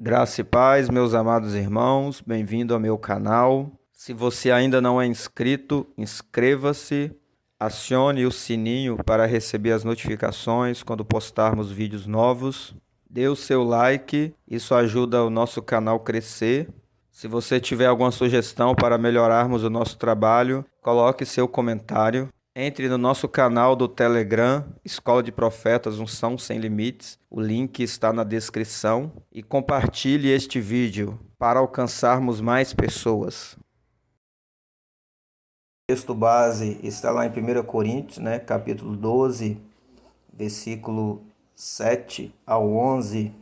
Graça e paz, meus amados irmãos, bem-vindo ao meu canal. Se você ainda não é inscrito, inscreva-se, acione o sininho para receber as notificações quando postarmos vídeos novos. Dê o seu like, isso ajuda o nosso canal a crescer. Se você tiver alguma sugestão para melhorarmos o nosso trabalho, coloque seu comentário. Entre no nosso canal do Telegram, Escola de Profetas Unção Sem Limites. O link está na descrição. E compartilhe este vídeo para alcançarmos mais pessoas. O texto base está lá em 1 Coríntios, capítulo 12, versículo 7 ao 11,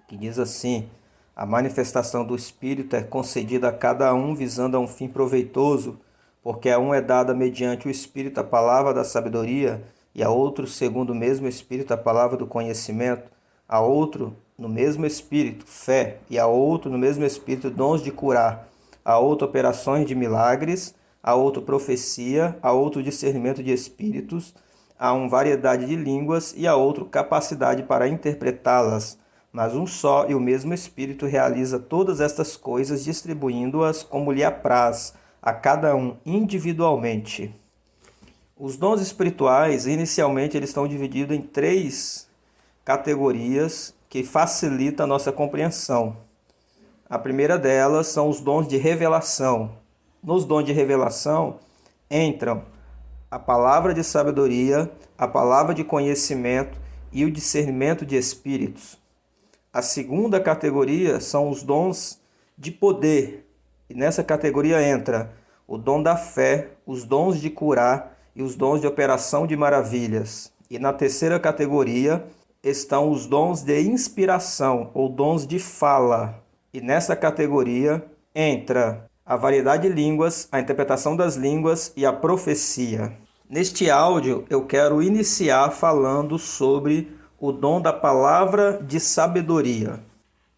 que diz assim: a manifestação do Espírito é concedida a cada um visando a um fim proveitoso, porque a um é dada mediante o Espírito a palavra da sabedoria, e a outro, segundo o mesmo Espírito, a palavra do conhecimento, a outro, no mesmo Espírito, fé, e a outro, no mesmo Espírito, dons de curar, a outro, operações de milagres, a outro, profecia, a outro, discernimento de espíritos, a um, variedade de línguas, e a outro, capacidade para interpretá-las. Mas um só e o mesmo Espírito realiza todas estas coisas, distribuindo-as como lhe apraz, a cada um individualmente. Os dons espirituais, inicialmente, eles estão divididos em 3 categorias que facilitam a nossa compreensão. A primeira delas são os dons de revelação. Nos dons de revelação entram a palavra de sabedoria, a palavra de conhecimento e o discernimento de espíritos. A segunda categoria são os dons de poder. E nessa categoria entra o dom da fé, os dons de curar e os dons de operação de maravilhas. E na terceira categoria estão os dons de inspiração ou dons de fala. E nessa categoria entra a variedade de línguas, a interpretação das línguas e a profecia. Neste áudio eu quero iniciar falando sobre o dom da palavra de sabedoria.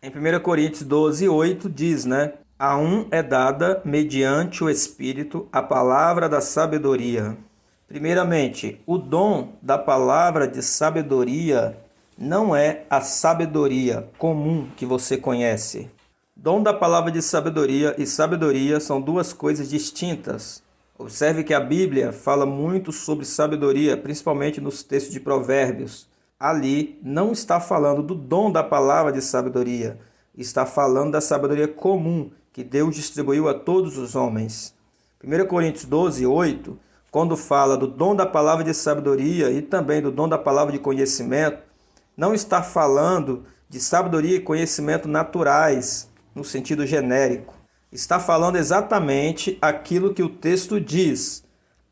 Em 1 Coríntios 12, 8 diz, a um é dada, mediante o Espírito, a palavra da sabedoria. Primeiramente, o dom da palavra de sabedoria não é a sabedoria comum que você conhece. Dom da palavra de sabedoria e sabedoria são 2 coisas distintas. Observe que a Bíblia fala muito sobre sabedoria, principalmente nos textos de Provérbios. Ali não está falando do dom da palavra de sabedoria, está falando da sabedoria comum que Deus distribuiu a todos os homens. 1 Coríntios 12, 8, quando fala do dom da palavra de sabedoria e também do dom da palavra de conhecimento, não está falando de sabedoria e conhecimento naturais, no sentido genérico. Está falando exatamente aquilo que o texto diz,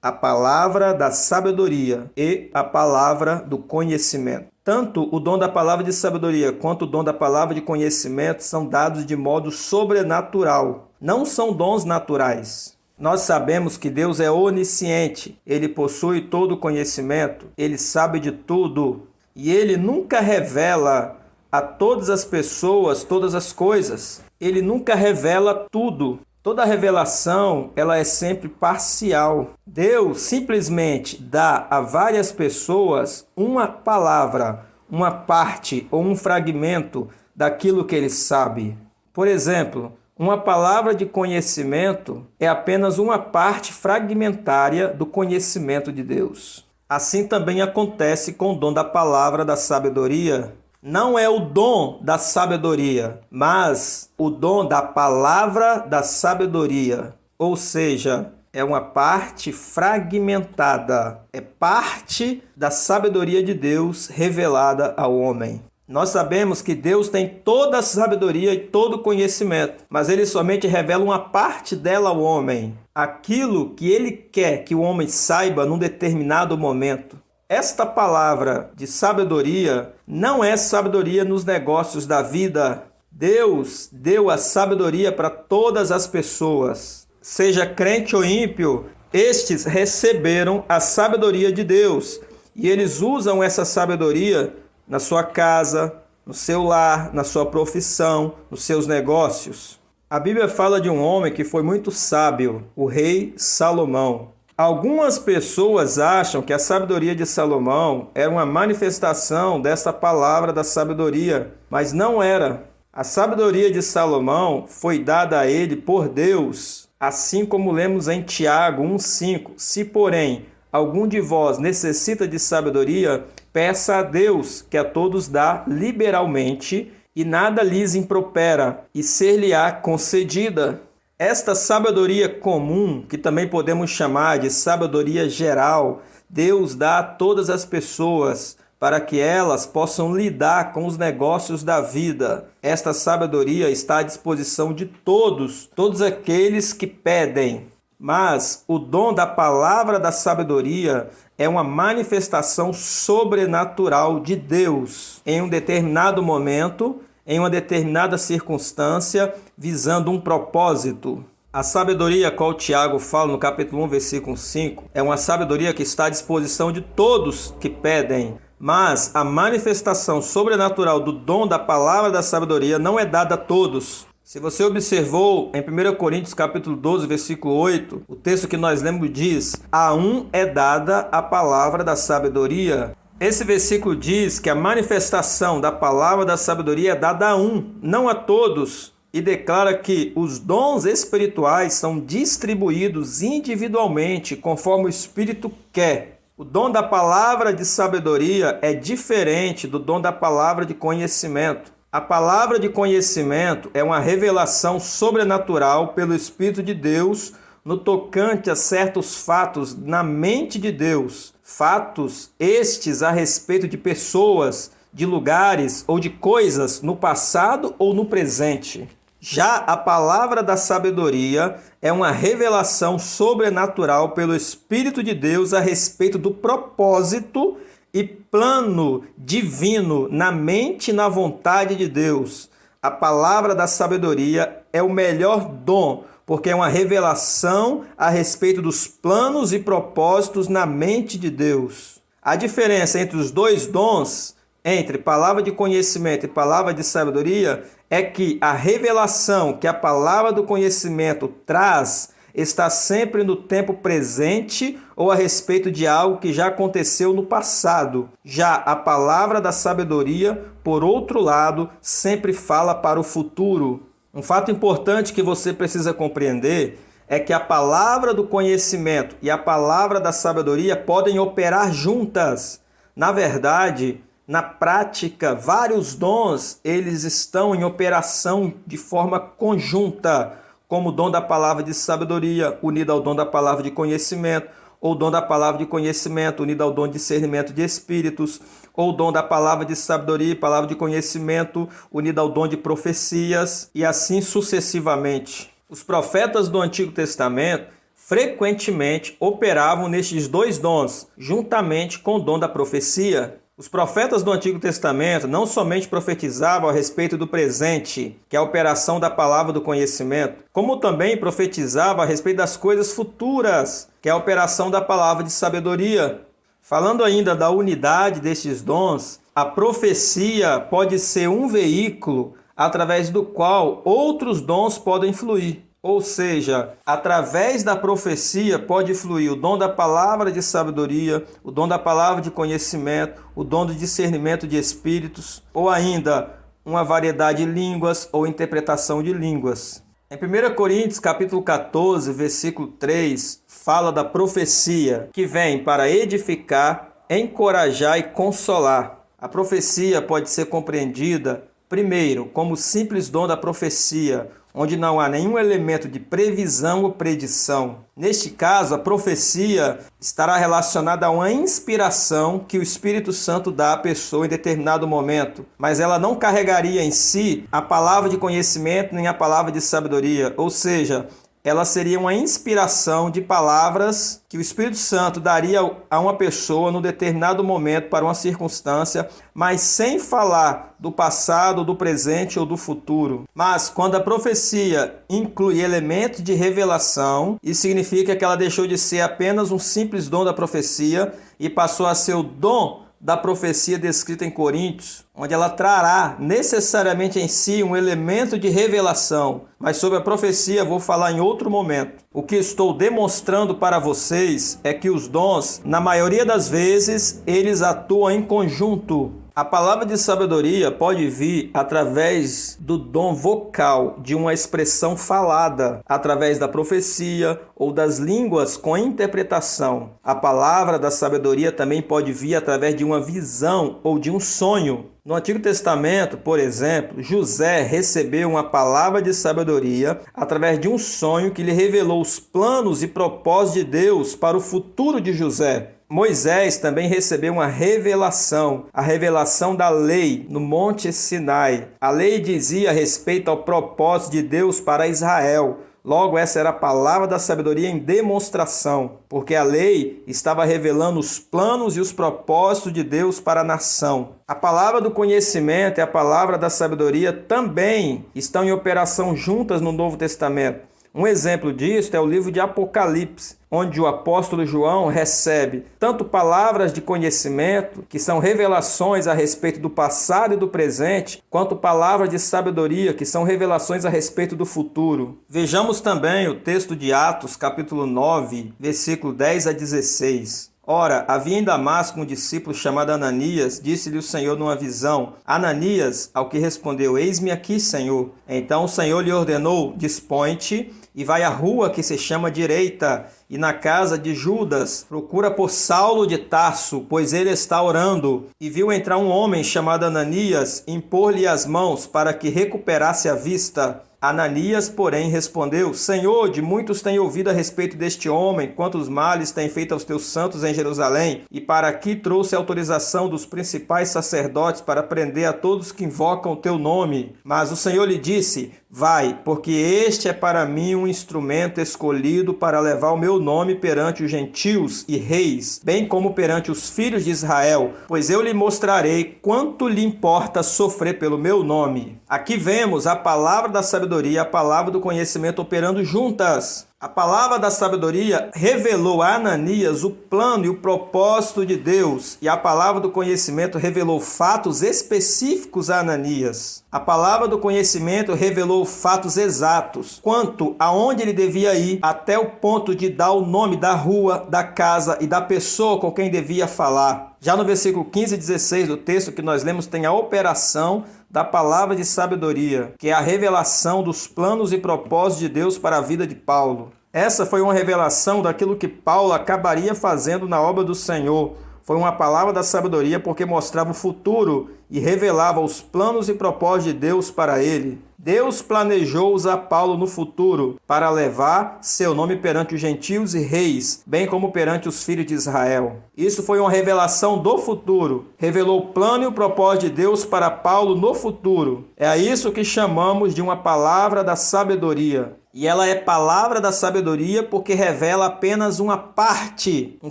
a palavra da sabedoria e a palavra do conhecimento. Tanto o dom da palavra de sabedoria quanto o dom da palavra de conhecimento são dados de modo sobrenatural. Não são dons naturais. Nós sabemos que Deus é onisciente. Ele possui todo o conhecimento. Ele sabe de tudo. E Ele nunca revela a todas as pessoas todas as coisas. Ele nunca revela tudo. Toda revelação, ela é sempre parcial. Deus simplesmente dá a várias pessoas uma palavra, uma parte ou um fragmento daquilo que ele sabe. Por exemplo, uma palavra de conhecimento é apenas uma parte fragmentária do conhecimento de Deus. Assim também acontece com o dom da palavra da sabedoria. Não é o dom da sabedoria, mas o dom da palavra da sabedoria. Ou seja, é uma parte fragmentada. É parte da sabedoria de Deus revelada ao homem. Nós sabemos que Deus tem toda a sabedoria e todo o conhecimento, mas Ele somente revela uma parte dela ao homem. Aquilo que Ele quer que o homem saiba num determinado momento. Esta palavra de sabedoria não é sabedoria nos negócios da vida. Deus deu a sabedoria para todas as pessoas. Seja crente ou ímpio, estes receberam a sabedoria de Deus. E eles usam essa sabedoria na sua casa, no seu lar, na sua profissão, nos seus negócios. A Bíblia fala de um homem que foi muito sábio, o rei Salomão. Algumas pessoas acham que a sabedoria de Salomão era uma manifestação dessa palavra da sabedoria, mas não era. A sabedoria de Salomão foi dada a ele por Deus, assim como lemos em Tiago 1,5. Se, porém, algum de vós necessita de sabedoria, peça a Deus, que a todos dá liberalmente, e nada lhes impropera, e ser-lhe-á concedida. Esta sabedoria comum, que também podemos chamar de sabedoria geral, Deus dá a todas as pessoas, para que elas possam lidar com os negócios da vida. Esta sabedoria está à disposição de todos aqueles que pedem. Mas o dom da palavra da sabedoria é uma manifestação sobrenatural de Deus em um determinado momento, em uma determinada circunstância, visando um propósito. A sabedoria, qual Tiago fala no capítulo 1, versículo 5, é uma sabedoria que está à disposição de todos que pedem. Mas a manifestação sobrenatural do dom da palavra da sabedoria não é dada a todos. Se você observou em 1 Coríntios capítulo 12, versículo 8, o texto que nós lemos diz: a um é dada a palavra da sabedoria. Esse versículo diz que a manifestação da palavra da sabedoria é dada a um, não a todos, e declara que os dons espirituais são distribuídos individualmente, conforme o Espírito quer. O dom da palavra de sabedoria é diferente do dom da palavra de conhecimento. A palavra de conhecimento é uma revelação sobrenatural pelo Espírito de Deus no tocante a certos fatos na mente de Deus. Fatos estes a respeito de pessoas, de lugares ou de coisas no passado ou no presente. Já a palavra da sabedoria é uma revelação sobrenatural pelo Espírito de Deus a respeito do propósito e plano divino na mente e na vontade de Deus. A palavra da sabedoria é o melhor dom, porque é uma revelação a respeito dos planos e propósitos na mente de Deus. A diferença entre os dois dons, entre palavra de conhecimento e palavra de sabedoria, é que a revelação que a palavra do conhecimento traz está sempre no tempo presente ou a respeito de algo que já aconteceu no passado. Já a palavra da sabedoria, por outro lado, sempre fala para o futuro. Um fato importante que você precisa compreender é que a palavra do conhecimento e a palavra da sabedoria podem operar juntas. Na verdade, na prática, vários dons, eles estão em operação de forma conjunta, como o dom da palavra de sabedoria unido ao dom da palavra de conhecimento, ou o dom da palavra de conhecimento unido ao dom de discernimento de espíritos, ou o dom da palavra de sabedoria e palavra de conhecimento unido ao dom de profecias, e assim sucessivamente. Os profetas do Antigo Testamento frequentemente operavam nestes dois dons, juntamente com o dom da profecia. Os profetas do Antigo Testamento não somente profetizavam a respeito do presente, que é a operação da palavra do conhecimento, como também profetizavam a respeito das coisas futuras, que é a operação da palavra de sabedoria. Falando ainda da unidade destes dons, a profecia pode ser um veículo através do qual outros dons podem fluir. Ou seja, através da profecia pode fluir o dom da palavra de sabedoria, o dom da palavra de conhecimento, o dom do discernimento de espíritos, ou ainda uma variedade de línguas ou interpretação de línguas. Em 1 Coríntios capítulo 14, versículo 3, fala da profecia, que vem para edificar, encorajar e consolar. A profecia pode ser compreendida, primeiro, como o simples dom da profecia, onde não há nenhum elemento de previsão ou predição. Neste caso, a profecia estará relacionada a uma inspiração que o Espírito Santo dá à pessoa em determinado momento, mas ela não carregaria em si a palavra de conhecimento nem a palavra de sabedoria, ou seja, ela seria uma inspiração de palavras que o Espírito Santo daria a uma pessoa no determinado momento para uma circunstância, mas sem falar do passado, do presente ou do futuro. Mas quando a profecia inclui elementos de revelação, isso significa que ela deixou de ser apenas um simples dom da profecia e passou a ser o dom da profecia descrita em Coríntios, onde ela trará necessariamente em si um elemento de revelação. Mas sobre a profecia vou falar em outro momento. O que estou demonstrando para vocês é que os dons, na maioria das vezes, eles atuam em conjunto. A palavra de sabedoria pode vir através do dom vocal de uma expressão falada, através da profecia ou das línguas com interpretação. A palavra da sabedoria também pode vir através de uma visão ou de um sonho. No Antigo Testamento, por exemplo, José recebeu uma palavra de sabedoria através de um sonho que lhe revelou os planos e propósitos de Deus para o futuro de José. Moisés também recebeu uma revelação, a revelação da lei no Monte Sinai. A lei dizia a respeito ao propósito de Deus para Israel. Logo, essa era a palavra da sabedoria em demonstração, porque a lei estava revelando os planos e os propósitos de Deus para a nação. A palavra do conhecimento e a palavra da sabedoria também estão em operação juntas no Novo Testamento. Um exemplo disso é o livro de Apocalipse, onde o apóstolo João recebe tanto palavras de conhecimento, que são revelações a respeito do passado e do presente, quanto palavras de sabedoria, que são revelações a respeito do futuro. Vejamos também o texto de Atos, capítulo 9, versículo 10 a 16. Ora, havia em Damasco um discípulo chamado Ananias, disse-lhe o Senhor numa visão: Ananias, ao que respondeu: Eis-me aqui, Senhor. Então o Senhor lhe ordenou: Dispõe-te e vai à rua que se chama Direita, e na casa de Judas procura por Saulo de Tarso, pois ele está orando. E viu entrar um homem chamado Ananias, impor-lhe as mãos para que recuperasse a vista. Ananias, porém, respondeu: Senhor, de muitos tenho ouvido a respeito deste homem, quantos males tem feito aos teus santos em Jerusalém, e para aqui trouxe a autorização dos principais sacerdotes para prender a todos que invocam o teu nome. Mas o Senhor lhe disse: Vai, porque este é para mim um instrumento escolhido para levar o meu nome perante os gentios e reis, bem como perante os filhos de Israel, pois eu lhe mostrarei quanto lhe importa sofrer pelo meu nome. Aqui vemos a palavra da sabedoria e a palavra do conhecimento operando juntas. A palavra da sabedoria revelou a Ananias o plano e o propósito de Deus, e a palavra do conhecimento revelou fatos específicos a Ananias. A palavra do conhecimento revelou fatos exatos, quanto aonde ele devia ir, até o ponto de dar o nome da rua, da casa e da pessoa com quem devia falar. Já no versículo 15 e 16 do texto que nós lemos, tem a operação da palavra de sabedoria, que é a revelação dos planos e propósitos de Deus para a vida de Paulo. Essa foi uma revelação daquilo que Paulo acabaria fazendo na obra do Senhor. Foi uma palavra da sabedoria porque mostrava o futuro e revelava os planos e propósitos de Deus para ele. Deus planejou usar Paulo no futuro para levar seu nome perante os gentios e reis, bem como perante os filhos de Israel. Isso foi uma revelação do futuro. Revelou o plano e o propósito de Deus para Paulo no futuro. É isso que chamamos de uma palavra da sabedoria. E ela é palavra da sabedoria porque revela apenas uma parte, um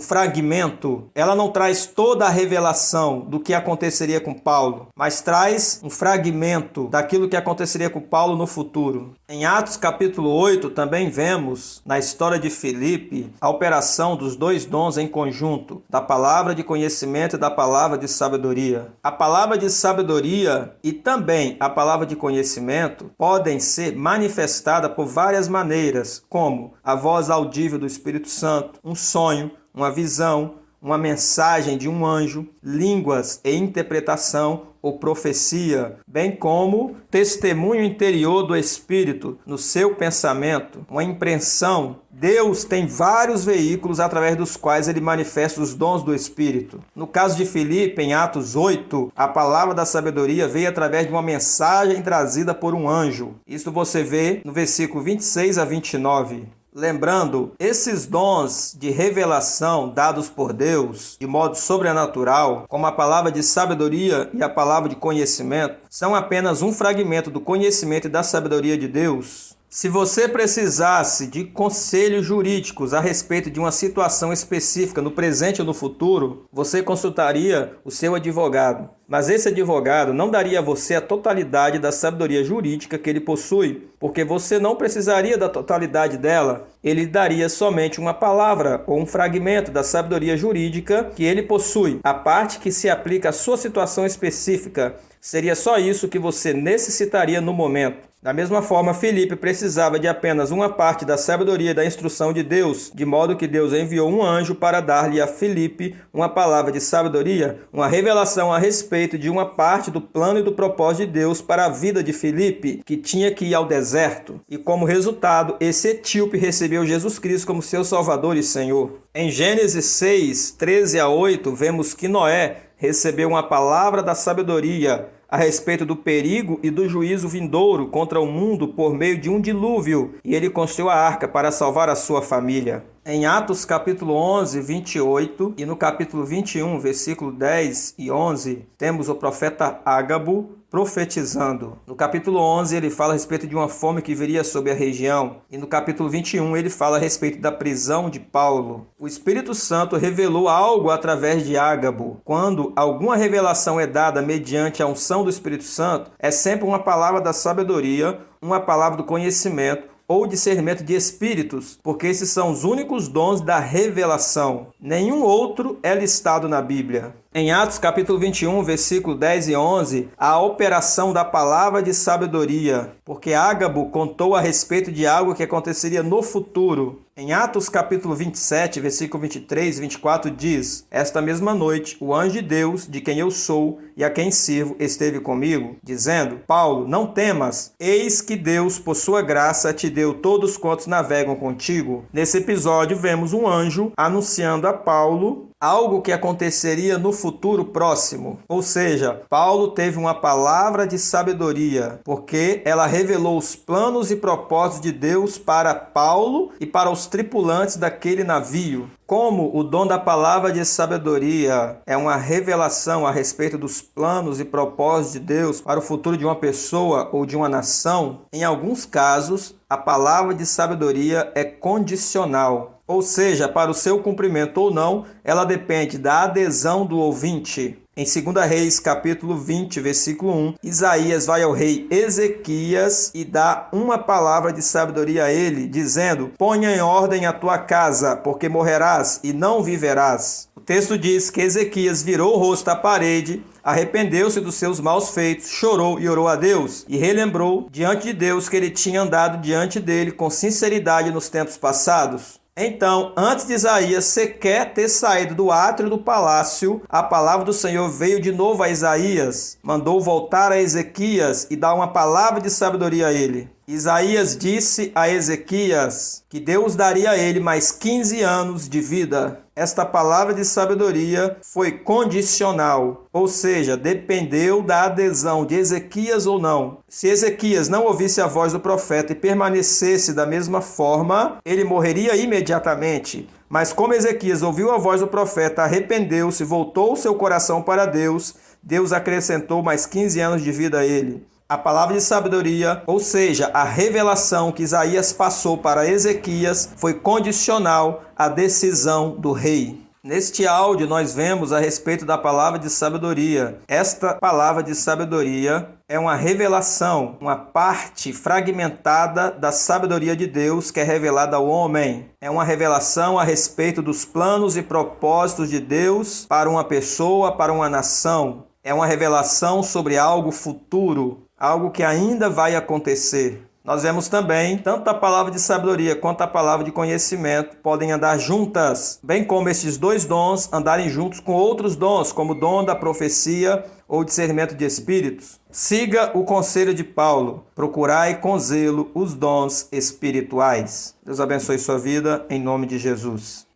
fragmento. Ela não traz toda a revelação do que aconteceria com Paulo, mas traz um fragmento daquilo que aconteceria com Paulo no futuro. Em Atos capítulo 8 também vemos, na história de Filipe, a operação dos dois dons em conjunto, da palavra de conhecimento e da palavra de sabedoria. A palavra de sabedoria e também a palavra de conhecimento podem ser manifestadas por várias maneiras, como a voz audível do Espírito Santo, um sonho, uma visão, uma mensagem de um anjo, línguas e interpretação ou profecia, bem como testemunho interior do Espírito no seu pensamento, uma impressão. Deus tem vários veículos através dos quais ele manifesta os dons do Espírito. No caso de Filipe, em Atos 8, a palavra da sabedoria veio através de uma mensagem trazida por um anjo. Isso você vê no versículo 26 a 29. Lembrando, esses dons de revelação dados por Deus de modo sobrenatural, como a palavra de sabedoria e a palavra de conhecimento, são apenas um fragmento do conhecimento e da sabedoria de Deus. Se você precisasse de conselhos jurídicos a respeito de uma situação específica no presente ou no futuro, você consultaria o seu advogado. Mas esse advogado não daria a você a totalidade da sabedoria jurídica que ele possui, porque você não precisaria da totalidade dela. Ele daria somente uma palavra ou um fragmento da sabedoria jurídica que ele possui, a parte que se aplica à sua situação específica. Seria só isso que você necessitaria no momento. Da mesma forma, Filipe precisava de apenas uma parte da sabedoria e da instrução de Deus, de modo que Deus enviou um anjo para dar-lhe a Filipe uma palavra de sabedoria, uma revelação a respeito de uma parte do plano e do propósito de Deus para a vida de Filipe, que tinha que ir ao deserto. E como resultado, esse etíope recebeu Jesus Cristo como seu Salvador e Senhor. Em Gênesis 6, 13 a 8, vemos que Noé recebeu uma palavra da sabedoria a respeito do perigo e do juízo vindouro contra o mundo por meio de um dilúvio, e ele construiu a arca para salvar a sua família. Em Atos capítulo 11, 28 e no capítulo 21, versículo 10 e 11, temos o profeta Ágabo profetizando. No capítulo 11 ele fala a respeito de uma fome que viria sobre a região, e no capítulo 21 ele fala a respeito da prisão de Paulo. O Espírito Santo revelou algo através de Ágabo. Quando alguma revelação é dada mediante a unção do Espírito Santo, é sempre uma palavra da sabedoria, uma palavra do conhecimento ou discernimento de espíritos, porque esses são os únicos dons da revelação. Nenhum outro é listado na Bíblia. Em Atos capítulo 21, versículo 10 e 11, a operação da palavra de sabedoria, porque Ágabo contou a respeito de algo que aconteceria no futuro. Em Atos capítulo 27, versículo 23 e 24 diz: Esta mesma noite, o anjo de Deus, de quem eu sou e a quem sirvo, esteve comigo, dizendo: Paulo, não temas, eis que Deus, por sua graça, te deu todos quantos navegam contigo. Nesse episódio, vemos um anjo anunciando a Paulo algo que aconteceria no futuro próximo. Ou seja, Paulo teve uma palavra de sabedoria, porque ela revelou os planos e propósitos de Deus para Paulo e para os tripulantes daquele navio. Como o dom da palavra de sabedoria é uma revelação a respeito dos planos e propósitos de Deus para o futuro de uma pessoa ou de uma nação, em alguns casos, a palavra de sabedoria é condicional. Ou seja, para o seu cumprimento ou não, ela depende da adesão do ouvinte. Em 2 Reis, capítulo 20, versículo 1, Isaías vai ao rei Ezequias e dá uma palavra de sabedoria a ele, dizendo: Ponha em ordem a tua casa, porque morrerás e não viverás. O texto diz que Ezequias virou o rosto à parede, arrependeu-se dos seus maus feitos, chorou e orou a Deus, e relembrou diante de Deus que ele tinha andado diante dele com sinceridade nos tempos passados. Então, antes de Isaías sequer ter saído do átrio do palácio, a palavra do Senhor veio de novo a Isaías, mandou voltar a Ezequias e dar uma palavra de sabedoria a ele. Isaías disse a Ezequias que Deus daria a ele mais 15 anos de vida. Esta palavra de sabedoria foi condicional, ou seja, dependeu da adesão de Ezequias ou não. Se Ezequias não ouvisse a voz do profeta e permanecesse da mesma forma, ele morreria imediatamente. Mas como Ezequias ouviu a voz do profeta, arrependeu-se, voltou o seu coração para Deus, Deus acrescentou mais 15 anos de vida a ele. A palavra de sabedoria, ou seja, a revelação que Isaías passou para Ezequias, foi condicional à decisão do rei. Neste áudio nós vemos a respeito da palavra de sabedoria. Esta palavra de sabedoria é uma revelação, uma parte fragmentada da sabedoria de Deus que é revelada ao homem. É uma revelação a respeito dos planos e propósitos de Deus para uma pessoa, para uma nação. É uma revelação sobre algo futuro, algo que ainda vai acontecer. Nós vemos também, tanto a palavra de sabedoria quanto a palavra de conhecimento podem andar juntas, bem como esses dois dons andarem juntos com outros dons, como o dom da profecia ou discernimento de espíritos. Siga o conselho de Paulo, procurai com zelo os dons espirituais. Deus abençoe sua vida, em nome de Jesus.